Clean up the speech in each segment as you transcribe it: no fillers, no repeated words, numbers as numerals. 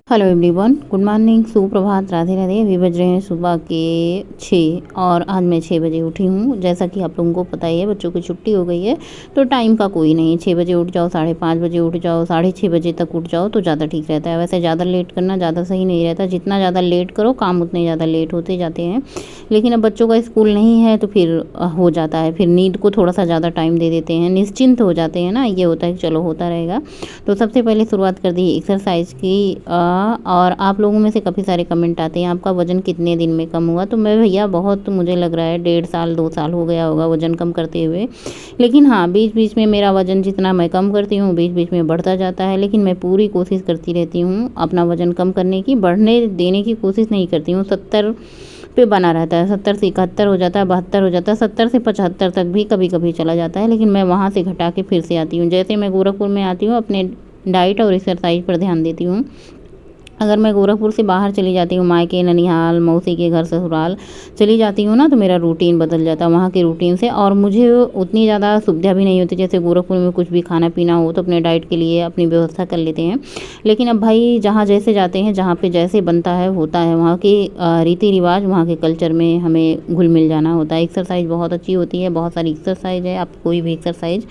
Hello everyone, good morning, सुप्रभात, राधे राधे। अभी बज रहे हैं सुबह के 6 और आज मैं 6 बजे उठी हूँ। जैसा कि आप लोगों को पता ही है, बच्चों की छुट्टी हो गई है तो टाइम का कोई नहीं। 6 बजे उठ जाओ, 5:30 बजे उठ जाओ, 6:30 बजे तक उठ जाओ तो ज़्यादा ठीक रहता है। वैसे ज़्यादा लेट करना ज़्यादा सही नहीं रहता, जितना ज़्यादा लेट करो काम उतने ज़्यादा लेट होते जाते हैं। लेकिन अब बच्चों का स्कूल नहीं है तो फिर हो जाता है, फिर नींद को थोड़ा सा ज़्यादा टाइम दे देते हैं, निश्चिंत हो जाते हैं ना। ये होता है कि चलो होता रहेगा। तो सबसे पहले शुरुआत कर दी एक्सरसाइज की। और आप लोगों में से काफ़ी सारे कमेंट आते हैं, आपका वज़न कितने दिन में कम हुआ। तो मैं भैया बहुत, मुझे लग रहा है 1.5 साल 2 साल हो गया होगा वज़न कम करते हुए। लेकिन हाँ, बीच बीच में मेरा वज़न जितना मैं कम करती हूँ बीच बीच में बढ़ता जाता है। लेकिन मैं पूरी कोशिश करती रहती हूँ अपना वज़न कम करने की, बढ़ने देने की कोशिश नहीं करती हूँ। 70 पे बना रहता है, 70 से 71 हो जाता है, 72 हो जाता है, 70 से 75 तक भी कभी कभी चला जाता है। लेकिन मैं वहाँ से घटा के फिर से आती हूँ। जैसे मैं गोरखपुर में आती हूँ, अपने डाइट और एक्सरसाइज पर ध्यान देती हूँ। अगर मैं गोरखपुर से बाहर चली जाती हूँ, मायके, ननिहाल, मौसी के घर, ससुराल चली जाती हूँ ना, तो मेरा रूटीन बदल जाता है वहाँ के रूटीन से। और मुझे उतनी ज़्यादा सुविधा भी नहीं होती। जैसे गोरखपुर में कुछ भी खाना पीना हो तो अपने डाइट के लिए अपनी व्यवस्था कर लेते हैं। लेकिन अब भाई जहाँ जैसे जाते हैं, जहाँ पे जैसे बनता है होता है, वहाँ के रीति रिवाज, वहाँ के कल्चर में हमें घुल मिल जाना होता है। एक्सरसाइज बहुत अच्छी होती है, बहुत सारी एक्सरसाइज है, आप कोई भी एक्सरसाइज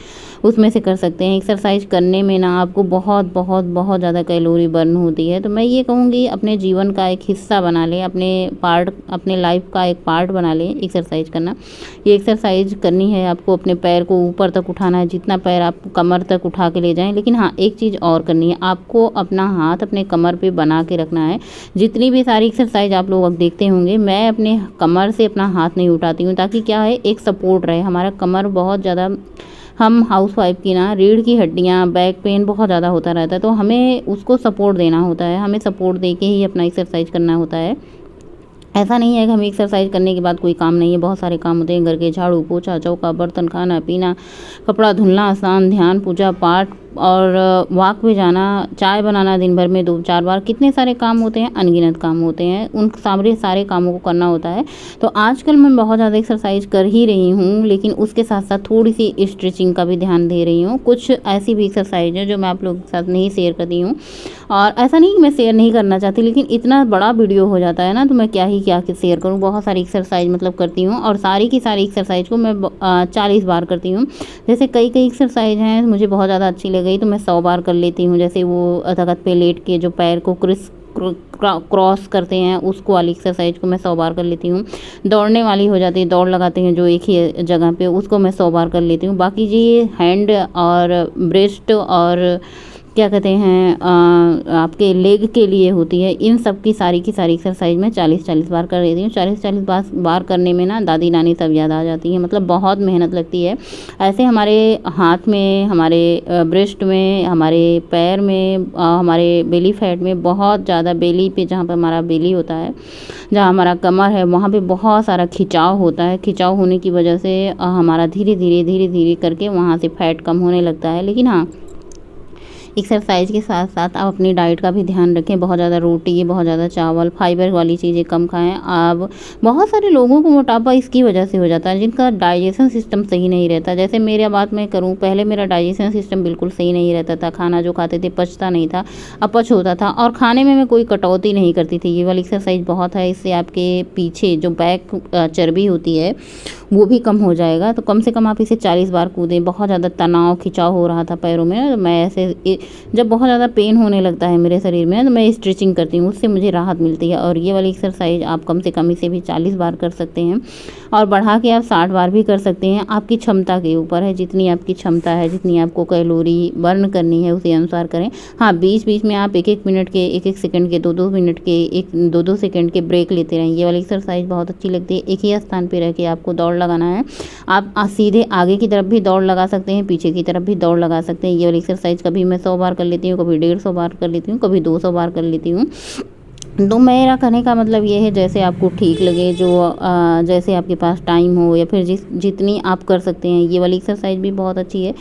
उसमें से कर सकते हैं। एक्सरसाइज करने में ना आपको बहुत बहुत बहुत ज़्यादा कैलोरी बर्न होती है। तो मैं ये कहूँगी अपने जीवन का एक हिस्सा बना लें, अपने लाइफ का एक पार्ट बना लें एक्सरसाइज करना। ये एक्सरसाइज करनी है आपको, अपने पैर को ऊपर तक उठाना है, जितना पैर आप कमर तक उठा के ले जाएं। लेकिन हाँ, एक चीज़ और करनी है, आपको अपना हाथ अपने कमर पे बना के रखना है। जितनी भी सारी एक्सरसाइज आप लोग अब देखते होंगे, मैं अपने कमर से अपना हाथ नहीं उठाती हूँ, ताकि क्या है, एक सपोर्ट रहे। हमारा कमर बहुत ज़्यादा, हम हाउसवाइफ की ना रीढ़ की हड्डियाँ, बैक पेन बहुत ज़्यादा होता रहता है, तो हमें उसको सपोर्ट देना होता है। हमें सपोर्ट दे के ही अपना एक्सरसाइज करना होता है। ऐसा नहीं है कि हमें एक्सरसाइज करने के बाद कोई काम नहीं है, बहुत सारे काम होते हैं घर के, झाड़ू पोछा चौका बर्तन, खाना पीना, कपड़ा धुलना, स्नान ध्यान पूजा पाठ और वॉक पे जाना, चाय बनाना, दिन भर में 2-4 बार, कितने सारे काम होते हैं, अनगिनत काम होते हैं। उन सारे कामों को करना होता है। तो आजकल मैं बहुत ज़्यादा एक्सरसाइज कर ही रही हूँ, लेकिन उसके साथ साथ थोड़ी सी स्ट्रेचिंग का भी ध्यान दे रही हूँ। कुछ ऐसी भी एक्सरसाइज है जो मैं आप लोगों के साथ नहीं शेयर करती हूँ। और ऐसा नहीं कि मैं शेयर नहीं करना चाहती, लेकिन इतना बड़ा वीडियो हो जाता है ना, तो मैं क्या शेयर करूँ। बहुत सारी एक्सरसाइज मतलब करती हूँ, और सारी की सारी एक्सरसाइज को मैं 40 बार करती हूँ। जैसे कई एक्सरसाइज हैं मुझे बहुत ज़्यादा अच्छी लग गई तो मैं 100 बार कर लेती हूँ। जैसे वो तख्त पे लेट के जो पैर को क्रॉस करते हैं, उसको वाली एक्सरसाइज को मैं 100 बार कर लेती हूँ। दौड़ने वाली हो जाती है, दौड़ लगाते हैं जो एक ही जगह पे, उसको मैं 100 बार कर लेती हूँ। बाकी जी हैंड और ब्रेस्ट और क्या कहते हैं आपके लेग के लिए होती है, इन सब की सारी एक्सरसाइज मैं 40-40 बार कर लेती हूँ। 40-40 बार करने में ना दादी नानी सब याद आ जाती है, मतलब बहुत मेहनत लगती है। ऐसे हमारे हाथ में, हमारे ब्रेस्ट में, हमारे पैर में, हमारे बेली फैट में बहुत ज़्यादा, बेली पे जहाँ पर हमारा बेली होता है, जहाँ हमारा कमर है, वहाँ पे बहुत सारा खिंचाव होता है। खिंचाव होने की वजह से हमारा धीरे धीरे करके वहाँ से फैट कम होने लगता है। लेकिन हाँ, एक्सरसाइज के साथ साथ आप अपनी डाइट का भी ध्यान रखें। बहुत ज़्यादा रोटी, बहुत ज़्यादा चावल, फाइबर वाली चीज़ें कम खाएं। आप, बहुत सारे लोगों को मोटापा इसकी वजह से हो जाता है जिनका डाइजेशन सिस्टम सही नहीं रहता। जैसे मेरे बात मैं करूं, पहले मेरा डाइजेशन सिस्टम बिल्कुल सही नहीं रहता था, खाना जो खाते थे पचता नहीं था, अपच होता था, और खाने में मैं कोई कटौती नहीं करती थी। ये वाली एक्सरसाइज बहुत है, इससे आपके पीछे जो बैक चर्बी होती है वो भी कम हो जाएगा। तो कम से कम आप इसे 40 बार कूदें। बहुत ज़्यादा तनाव खिंचाव हो रहा था पैरों में, तो मैं ऐसे, जब बहुत ज़्यादा पेन होने लगता है मेरे शरीर में, तो मैं स्ट्रेचिंग करती हूँ, उससे मुझे राहत मिलती है। और ये वाली एक्सरसाइज आप कम से कम इसे भी 40 बार कर सकते हैं, और बढ़ा के आप 60 बार भी कर सकते हैं। आपकी क्षमता के ऊपर है, जितनी आपकी क्षमता है, जितनी आपको कैलोरी बर्न करनी है उसी अनुसार करें। हाँ, बीच बीच में आप 1-1 मिनट के, 1-1 सेकंड के, 2-2 मिनट के, 2-2 सेकंड के ब्रेक लेते रहें। ये वाली एक्सरसाइज बहुत अच्छी लगती है। एक ही स्थान पर रह के आपको दौड़ लगाना है। आप सीधे आगे की तरफ भी दौड़ लगा सकते हैं, पीछे की तरफ भी दौड़ लगा सकते हैं। ये वाली एक्सरसाइज कभी मैं 100 बार कर लेती हूँ, कभी 150 बार कर लेती हूँ, कभी 200 बार कर लेती हूँ। तो मेरा कहने का मतलब ये है, जैसे आपको ठीक लगे, जो जैसे आपके पास टाइम हो या फिर जितनी आप कर सकते हैं, ये वाली एक्सरसाइज भी बहुत अच्छी है।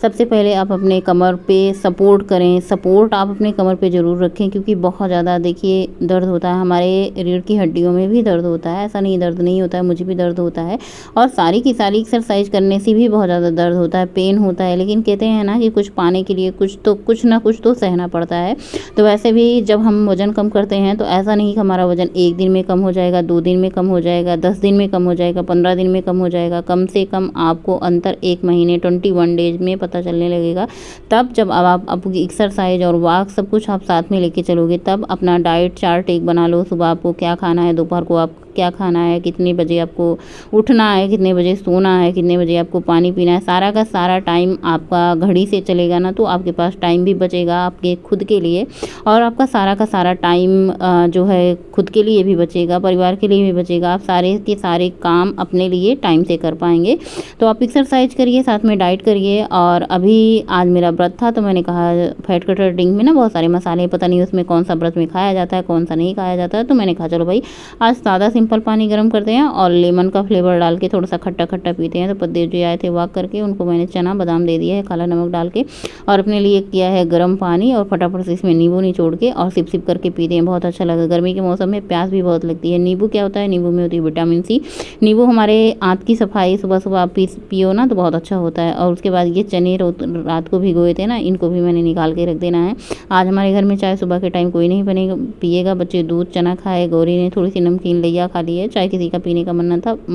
सबसे पहले आप अपने कमर पे सपोर्ट करें, सपोर्ट आप अपने कमर पे ज़रूर रखें, क्योंकि बहुत ज़्यादा देखिए दर्द होता है, हमारे रीढ़ की हड्डियों में भी दर्द होता है, ऐसा नहीं दर्द नहीं होता है, मुझे भी दर्द होता है और सारी की सारी एक्सरसाइज करने से भी बहुत ज़्यादा दर्द होता है, पेन होता है। लेकिन कहते हैं ना कि कुछ पाने के लिए कुछ ना कुछ तो सहना पड़ता है। तो वैसे भी जब हम वज़न कम करते हैं तो ऐसा नहीं कि हमारा वज़न 1 दिन में कम हो जाएगा, 2 दिन में कम हो जाएगा, 10 दिन में कम हो जाएगा, 15 दिन में कम हो जाएगा। कम से कम आपको अंतर 1 महीने 21 डेज में पता चलने लगेगा। तब जब अब आप आपकी एक्सरसाइज और वॉक सब कुछ आप साथ में लेके चलोगे, तब अपना डाइट चार्ट एक बना लो। सुबह आपको क्या खाना है, दोपहर को आप क्या खाना है, कितने बजे आपको उठना है, कितने बजे सोना है, कितने बजे आपको पानी पीना है, सारा का सारा टाइम आपका घड़ी से चलेगा ना, तो आपके पास टाइम भी बचेगा आपके खुद के लिए, और आपका सारा का सारा टाइम जो है खुद के लिए भी बचेगा, परिवार के लिए भी बचेगा। आप सारे के सारे काम अपने लिए टाइम से कर पाएंगे। तो आप एक्सरसाइज करिए, साथ में डाइट करिए। और अभी आज मेरा व्रत था, तो मैंने कहा फैट कटर ड्रिंक में ना बहुत सारे मसाले, पता नहीं उसमें कौन सा व्रत में खाया जाता है, कौन सा नहीं खाया जाता है। तो मैंने कहा चलो भाई आज सादा सिंपल पानी गर्म करते हैं और लेमन का फ्लेवर डाल के थोड़ा सा खट्टा खट्टा पीते हैं। तो पतिदेव जी आए थे वॉक करके, उनको मैंने चना बादाम दे दिया है काला नमक डाल के, और अपने लिए किया है गर्म पानी, और फटाफट से इसमें नींबू निचोड़ के और सिप सिप करके पीते हैं। बहुत अच्छा लगा। गर्मी के मौसम में प्यास भी बहुत लगती है। नींबू क्या होता है, नींबू में होती है विटामिन सी। नींबू हमारे आंत की सफाई, सुबह सुबह आप पियो ना तो बहुत अच्छा होता है। और उसके बाद ये चने रात को भिगोए थे ना, इनको भी मैंने निकाल के रख देना है। आज हमारे घर में चाय सुबह के टाइम कोई नहीं बनेगा पिएगा, बच्चे दूध चना खाए, गौरी ने थोड़ी सी नमकीन लिया खा ली है, चाय किसी का पीने का मन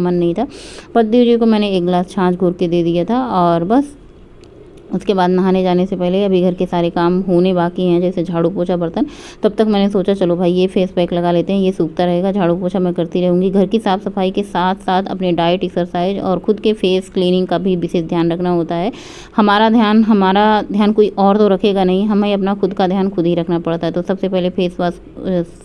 नहीं था। पतिदेव जी को मैंने 1 गिलास छाछ घोर के दे दिया था। और बस उसके बाद नहाने जाने से पहले अभी घर के सारे काम होने बाकी हैं, जैसे झाड़ू पोछा बर्तन। तब तक मैंने सोचा चलो भाई ये फेस पैक लगा लेते हैं, ये सूखता रहेगा, झाड़ू पोछा मैं करती रहूँगी। घर की साफ़ सफाई के साथ साथ अपने डाइट, एक्सरसाइज और खुद के फेस क्लीनिंग का भी विशेष ध्यान रखना होता है। हमारा ध्यान कोई और तो रखेगा नहीं, हमें अपना खुद का ध्यान खुद ही रखना पड़ता है। तो सबसे पहले फेस वॉश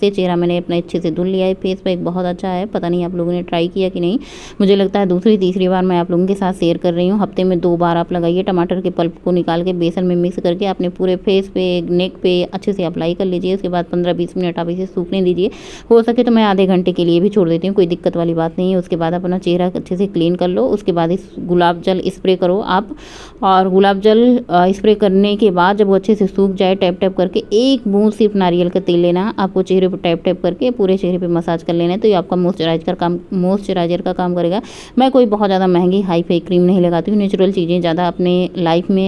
से चेहरा मैंने अपना अच्छे से धुल लिया है। फेस पैक बहुत अच्छा है, पता नहीं आप लोगों ने ट्राई किया कि नहीं, मुझे लगता है दूसरी तीसरी बार मैं आप लोगों के साथ शेयर कर रही हूँ। हफ्ते में 2 बार आप लगाइए। टमाटर के पल्प को निकाल के बेसन में मिक्स करके अपने पूरे फेस पे, नेक पे अच्छे से अप्लाई कर लीजिए। उसके बाद 15-20 मिनट आप इसे सूखने दीजिए। हो सके तो मैं आधे घंटे के लिए भी छोड़ देती हूँ, कोई दिक्कत वाली बात नहीं है। उसके बाद अपना चेहरा अच्छे से क्लीन कर लो। उसके बाद इस गुलाब जल स्प्रे करो आप, और गुलाब जल स्प्रे करने के बाद जब वो अच्छे से सूख जाए, टैप टैप करके 1 बूंद सिर्फ नारियल का तेल लेना, आपको चेहरे पर टैप टैप करके पूरे चेहरे पे मसाज कर लेना है। तो ये आपका मॉइस्चराइजर का काम करेगा। मैं कोई बहुत ज़्यादा महंगी हाई फाई क्रीम नहीं लगाती हूँ, नेचुरल चीज़ें ज़्यादा अपने लाइफ में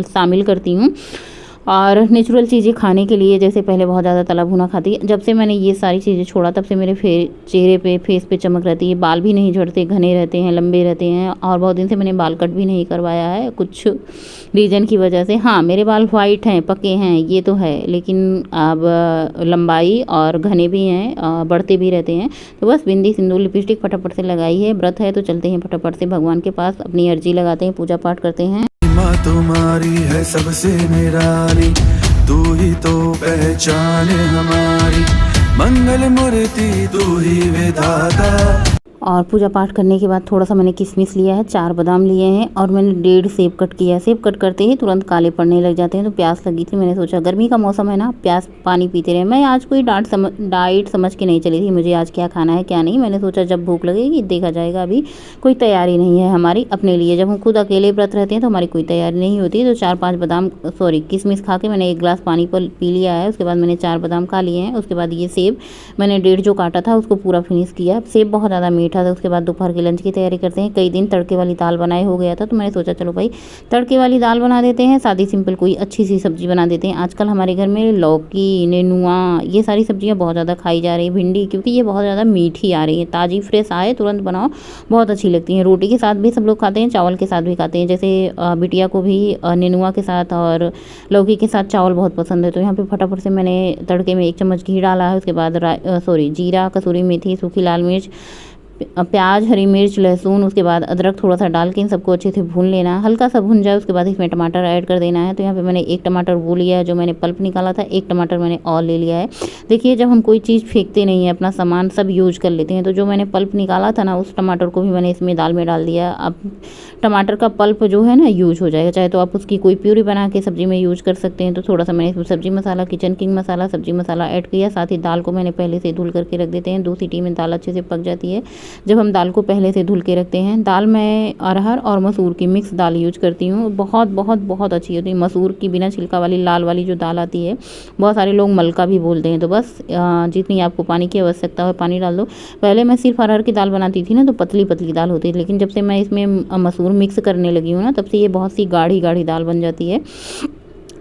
शामिल करती हूँ। और नेचुरल चीज़ें खाने के लिए, जैसे पहले बहुत ज़्यादा तला भुना खाती, जब से मैंने ये सारी चीज़ें छोड़ा तब से मेरे चेहरे पे, फेस पे चमक रहती है। बाल भी नहीं झड़ते, घने रहते हैं, लंबे रहते हैं। और बहुत दिन से मैंने बाल कट भी नहीं करवाया है, कुछ रीज़न की वजह से। हाँ, मेरे बाल वाइट हैं, पके हैं, ये तो है, लेकिन अब लंबाई और घने भी हैं, बढ़ते भी रहते हैं। तो बस बिंदी, सिंदूर, लिपस्टिक फटाफट से लगाई है। व्रत है तो चलते हैं फटाफट से भगवान के पास, अपनी अर्जी लगाते हैं, पूजा पाठ करते हैं। तुम्हारी है सबसे निराली, तू ही तो पहचान हमारी, मंगल मूर्ति तू ही विधाता। और पूजा पाठ करने के बाद थोड़ा सा मैंने किशमिश लिया है, 4 बादाम लिए हैं, और मैंने 1.5 सेब कट किया है। सेब कट करते ही तुरंत काले पड़ने लग जाते हैं, तो प्यास लगी थी। मैंने सोचा गर्मी का मौसम है ना, प्यास पानी पीते रहे। मैं आज कोई डाइट समझ के नहीं चली थी, मुझे आज क्या खाना है क्या नहीं। मैंने सोचा जब भूख लगेगी देखा जाएगा, अभी कोई तैयारी नहीं है हमारी अपने लिए। जब हम खुद अकेले व्रत रहते हैं तो हमारी कोई तैयारी नहीं होती। तो 4-5 किशमिश खा के मैंने 1 गिलास पानी पर पी लिया है। उसके बाद मैंने 4 बादाम खा लिए हैं। उसके बाद ये सेब मैंने 1.5 जो काटा था उसको पूरा फिनिश किया। सेब बहुत ज़्यादा मीठा था। उसके बाद दोपहर के लंच की तैयारी करते हैं। कई दिन तड़के वाली दाल बनाए हो गया था, तो मैंने सोचा चलो भाई तड़के वाली दाल बना देते हैं, सादी सिंपल कोई अच्छी सी सब्जी बना देते हैं। आजकल हमारे घर में लौकी, नेनुआ, ये सारी सब्जियां बहुत ज़्यादा खाई जा रही है। भिंडी, क्योंकि ये बहुत ज़्यादा मीठी आ रही है, ताज़ी फ्रेश आए तुरंत बनाओ, बहुत अच्छी लगती हैं। रोटी के साथ भी सब लोग खाते हैं, चावल के साथ भी खाते हैं। जैसे बिटिया को भी नेनुआ के साथ और लौकी के साथ चावल बहुत पसंद है। तो यहाँ पे फटाफट से मैंने तड़के में 1 चम्मच घी डाला है। उसके बाद जीरा, कसूरी मेथी, सूखी लाल मिर्च, प्याज, हरी मिर्च, लहसुन, उसके बाद अदरक थोड़ा सा डाल के इन सबको अच्छे से भून लेना है। हल्का सा भुन जाए उसके बाद इसमें टमाटर ऐड कर देना है। तो यहाँ पे मैंने एक टमाटर वो लिया है जो मैंने पल्प निकाला था, एक टमाटर मैंने और ले लिया है। देखिए जब हम कोई चीज़ फेंकते नहीं है, अपना सामान सब यूज कर लेते हैं, तो जो मैंने पल्प निकाला था ना, उस टमाटर को भी मैंने इसमें दाल में डाल दिया। अब टमाटर का पल्प जो है ना यूज हो जाएगा, चाहे तो आप उसकी कोई प्यूरी बना के सब्जी में यूज कर सकते हैं। तो थोड़ा सा मैंने इसमें सब्जी मसाला, किचन किंग मसाला, सब्जी मसाला ऐड किया। साथ ही दाल को मैंने पहले से धुल करके रख देते हैं, 2 सीटी में दाल अच्छे से पक जाती है जब हम दाल को पहले से धुल के रखते हैं। दाल मैं अरहर और मसूर की मिक्स दाल यूज करती हूँ, बहुत बहुत बहुत अच्छी होती है। मसूर की बिना छिलका वाली लाल वाली जो दाल आती है, बहुत सारे लोग मलका भी बोलते हैं। तो बस जितनी आपको पानी की आवश्यकता हो पानी डाल दो। पहले मैं सिर्फ अरहर की दाल बनाती थी ना, तो पतली पतली दाल होती थी, लेकिन जब से मैं इसमें मसूर मिक्स करने लगी हूँ ना, तब से ये बहुत सी गाढ़ी गाढ़ी दाल बन जाती है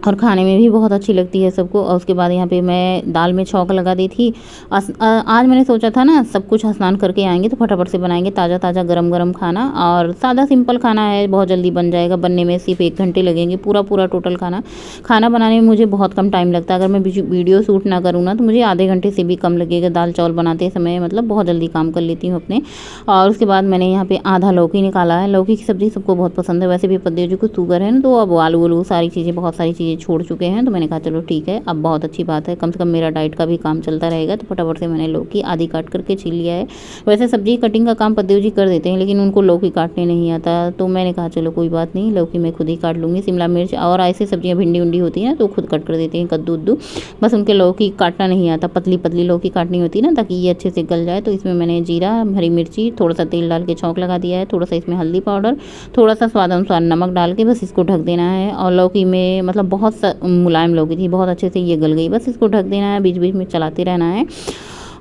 और खाने में भी बहुत अच्छी लगती है सबको। और उसके बाद यहाँ पे मैं दाल में छौंक लगा दी थी। आज मैंने सोचा था ना सब कुछ स्नान करके आएंगे तो फटाफट से बनाएंगे ताज़ा ताज़ा गरम गरम खाना, और सादा सिंपल खाना है, बहुत जल्दी बन जाएगा। बनने में सिर्फ 1 घंटे लगेंगे, पूरा टोटल खाना बनाने में मुझे बहुत कम टाइम लगता है। अगर मैं वीडियो शूट ना करूँ ना, तो मुझे आधे घंटे से भी कम लगेगा दाल चावल बनाते समय, मतलब बहुत जल्दी काम कर लेती हूँ अपने। और उसके बाद मैंने यहाँ पे आधा लौकी निकाला है। लौकी की सब्ज़ी सबको बहुत पसंद है, वैसे भी पद्देव जी को शुगर है ना, तो अब आलू सारी चीज़ें, बहुत सारी चीज़ें छोड़ चुके हैं। तो मैंने कहा चलो ठीक है, अब बहुत अच्छी बात है, कम से कम मेरा डाइट का भी काम चलता रहेगा। तो फटाफट से मैंने लौकी आधी काट करके छील लिया है। वैसे सब्जी कटिंग का काम पद्देव जी कर देते हैं, लेकिन उनको लौकी काटने नहीं आता, तो मैंने कहा चलो कोई बात नहीं, लौकी मैं खुद ही काट लूँगी। शिमला मिर्च और ऐसी सब्जियाँ भिंडी उंडी होती हैं तो खुद कट कर देते हैं, कद्दू उद्दू, बस उनके लौकी काटना नहीं आता, पतली पतली लौकी काटनी होती है ना, ताकि ये अच्छे से गल जाए। तो इसमें मैंने जीरा, हरी मिर्ची, थोड़ा सा तेल डाल के छौंक लगा दिया है। थोड़ा सा इसमें हल्दी पाउडर, थोड़ा सा स्वाद अनुसार नमक डाल के बस इसको ढक देना है। और लौकी में मतलब बहुत मुलायम लौकी थी, बहुत अच्छे से ये गल गई, बस इसको ढक देना है, बीच बीच में चलाते रहना है।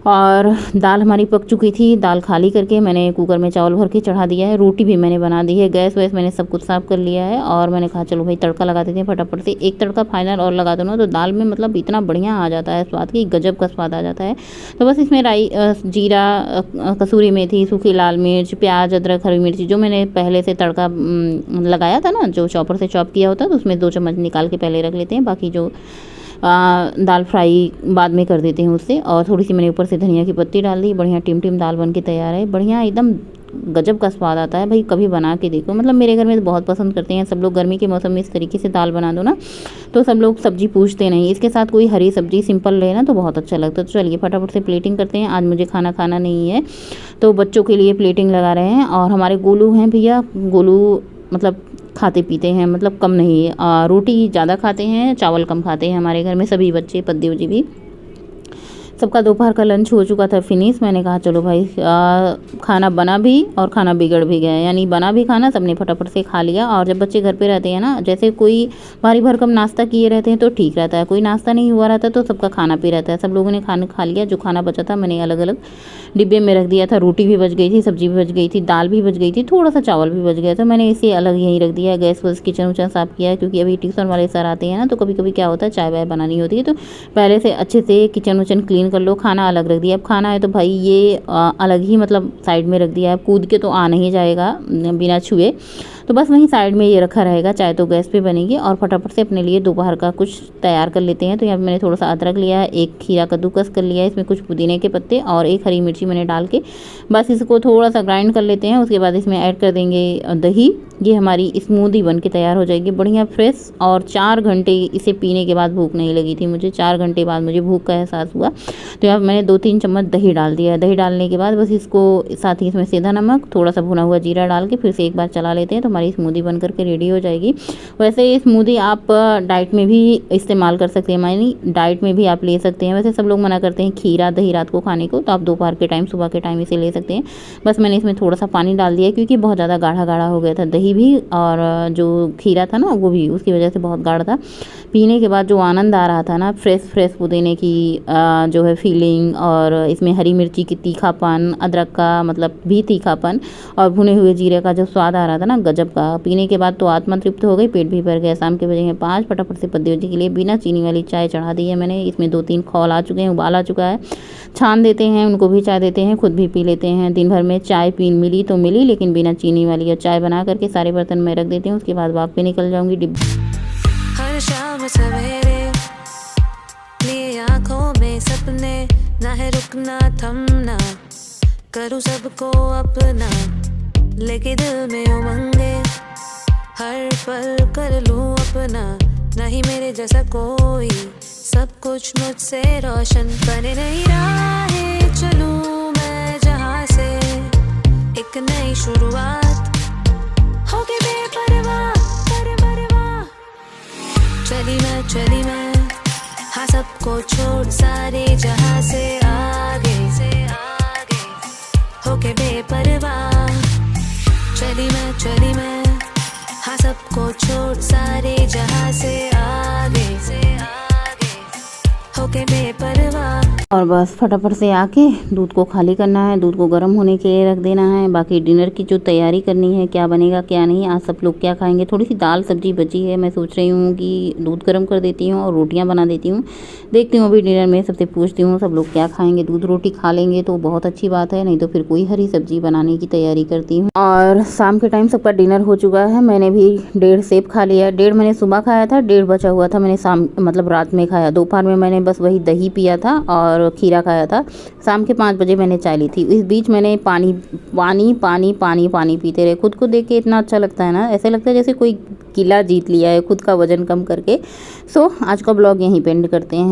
और दाल हमारी पक चुकी थी। दाल खाली करके मैंने कुकर में चावल भर के चढ़ा दिया है। रोटी भी मैंने बना दी है। गैस वैस मैंने सब कुछ साफ़ कर लिया है। और मैंने कहा चलो भाई तड़का लगा देते हैं फटाफट से। एक तड़का फाइनल और लगा दो ना, तो दाल में मतलब इतना बढ़िया आ जाता है स्वाद, की गजब का स्वाद आ जाता है। तो बस इसमें राई, जीरा, कसूरी मेथी, सूखी लाल मिर्च, प्याज, अदरक, हरी मिर्ची जो मैंने पहले से तड़का लगाया था ना, जो चॉपर से चॉप किया होता है, तो उसमें 2 चम्मच निकाल के पहले रख लेते हैं। बाकी जो दाल फ्राई बाद में कर देते हैं उससे। और थोड़ी सी मैंने ऊपर से धनिया की पत्ती डाल दी। बढ़िया टिम दाल बन के तैयार है। बढ़िया एकदम गजब का स्वाद आता है भाई, कभी बना के देखो। मतलब मेरे घर में तो बहुत पसंद करते हैं सब लोग। गर्मी के मौसम में इस तरीके से दाल बना दो ना, तो सब लोग सब्जी पूछते नहीं। इसके साथ कोई हरी सब्जी सिंपल रहे ना, तो बहुत अच्छा लगता है। तो चलिए फटाफट से प्लेटिंग करते हैं। आज मुझे खाना नहीं है, तो बच्चों के लिए प्लेटिंग लगा रहे हैं। और हमारे गोलू हैं भैया, गोलू मतलब खाते पीते हैं, मतलब कम नहीं, रोटी ज़्यादा खाते हैं, चावल कम खाते हैं हमारे घर में सभी बच्चे, पद्देव जी भी। सबका दोपहर का लंच हो चुका था फिनिश। मैंने कहा चलो भाई खाना बना भी और खाना बिगड़ भी गया, यानी बना भी खाना सबने फटाफट से खा लिया। और जब बच्चे घर पे रहते हैं ना, जैसे कोई भारी भरकम नाश्ता किए रहते हैं तो ठीक रहता है, कोई नाश्ता नहीं हुआ रहता तो सबका खाना पी रहता है। सब लोगों ने खाना खा लिया। जो खाना बचा था मैंने अलग अलग डिब्बे में रख दिया था। रोटी भी बच गई थी, सब्जी भी बच गई थी, दाल भी बच गई थी, थोड़ा सा चावल भी बच गया था, मैंने इसे अलग यहीं रख दिया। गैस वैस किचन उचन साफ़ किया, क्योंकि अभी ट्यूशन वाले सर आते हैं ना, तो कभी कभी क्या होता है चाय वाय बनानी होती है, तो पहले से अच्छे से किचन उचन क्लीन कर लो। खाना अलग रख दिया। अब खाना है तो भाई ये अलग ही मतलब साइड में रख दिया है। कूद के तो आ नहीं जाएगा बिना छुए, तो बस वहीं साइड में ये रखा रहेगा। चाय तो गैस पे बनेगी। और फटाफट से अपने लिए दोपहर का कुछ तैयार कर लेते हैं। तो यहाँ पे मैंने थोड़ा सा अदरक लिया है, एक खीरा कद्दूकस कर लिया है, इसमें कुछ पुदीने के पत्ते और एक हरी मिर्ची मैंने डाल के बस इसको थोड़ा सा ग्राइंड कर लेते हैं। उसके बाद इसमें ऐड कर देंगे दही। ये हमारी स्मूदी बन के तैयार हो जाएगी, बढ़िया फ्रेश। और 4 घंटे इसे पीने के बाद भूख नहीं लगी थी मुझे, 4 घंटे बाद मुझे भूख का एहसास हुआ। तो यहाँ मैंने 2-3 चम्मच दही डाल दिया। दही डालने के बाद बस इसको साथ ही इसमें सेंधा नमक, थोड़ा सा भुना हुआ जीरा डाल के फिर से एक बार चला लेते हैं, तो हमारी स्मूदी बन करके रेडी हो जाएगी। वैसे ये स्मूदी आप डाइट में भी इस्तेमाल कर सकते हैं, मानी डाइट में भी आप ले सकते हैं। वैसे सब लोग मना करते हैं खीरा दही रात को खाने को, तो आप दोपहर के टाइम सुबह के टाइम इसे ले सकते हैं। बस मैंने इसमें थोड़ा सा पानी डाल दिया, क्योंकि बहुत ज़्यादा गाढ़ा गाढ़ा हो गया था दही भी, और जो खीरा था ना वो भी उसकी वजह से बहुत गाढ़ा था। पीने के बाद जो आनंद आ रहा था ना, फ्रेश पुदीने की जो है फीलिंग, और इसमें हरी मिर्ची की तीखापन, अदरक का मतलब भी तीखापन, और भुने हुए जीरे का जो स्वाद आ रहा था ना, गजब का। पीने के बाद तो आत्मा तृप्त हो गई, पेट भी भर गया। शाम के बजे हैं 5। फटाफट से पद्देव जी के लिए बिना चीनी वाली चाय चढ़ा दी है मैंने। इसमें 2-3 खौल आ चुके हैं, उबाल आ चुका है। छान देते हैं, उनको भी चाय देते हैं, खुद भी पी लेते हैं। दिन भर में चाय पी मिली तो मिली, लेकिन बिना चीनी वाली। और चाय बना करके सारे बर्तन में रख देती हूँ, उसके बाद वॉक पे निकल जाऊँगी। हर शाम सवेरे लिए आँखों में सपने, ना है रुकना थमना, करूँ सबको अपना, लेके दिल में उमंगे, हर पल कर लूँ अपना, नहीं मेरे जैसा कोई, सब कुछ मुझसे रोशन, बने नई राहें चलूँ मैं जहाँ से, एक नई शुरुआत होके बेपरवाह, परवाह, चली मैं, हाँ सबको छोड़ सारे जहाँ से आगे, होके बेपरवाह, चली मैं, हाँ सबको छोड़ सारे जहाँ से आगे, होके बेपरवाह। और बस फटाफट से आके दूध को खाली करना है, दूध को गर्म होने के लिए रख देना है। बाकी डिनर की जो तैयारी करनी है, क्या बनेगा क्या नहीं, आज सब लोग क्या खाएंगे। थोड़ी सी दाल सब्जी बची है, मैं सोच रही हूँ कि दूध गर्म कर देती हूँ और रोटियाँ बना देती हूँ। देखती हूँ अभी डिनर में सबसे पूछती हूँ सब लोग क्या खाएंगे। दूध रोटी खा लेंगे तो बहुत अच्छी बात है, नहीं तो फिर कोई हरी सब्जी बनाने की तैयारी करती हूँ। और शाम के टाइम सबका डिनर हो चुका है, मैंने भी 1.5 सेब खा लिया। 1.5 मैंने सुबह खाया था, 1.5 बचा हुआ था मैंने शाम मतलब रात में खाया। दोपहर में मैंने बस वही दही पिया था और खीरा खाया था। शाम के 5 बजे मैंने चाय ली थी। इस बीच मैंने पानी पीते रहे। खुद को देख के इतना अच्छा लगता है ना, ऐसे लगता है जैसे कोई किला जीत लिया है खुद का वजन कम करके। सो आज का ब्लॉग यहीं पे एंड करते हैं।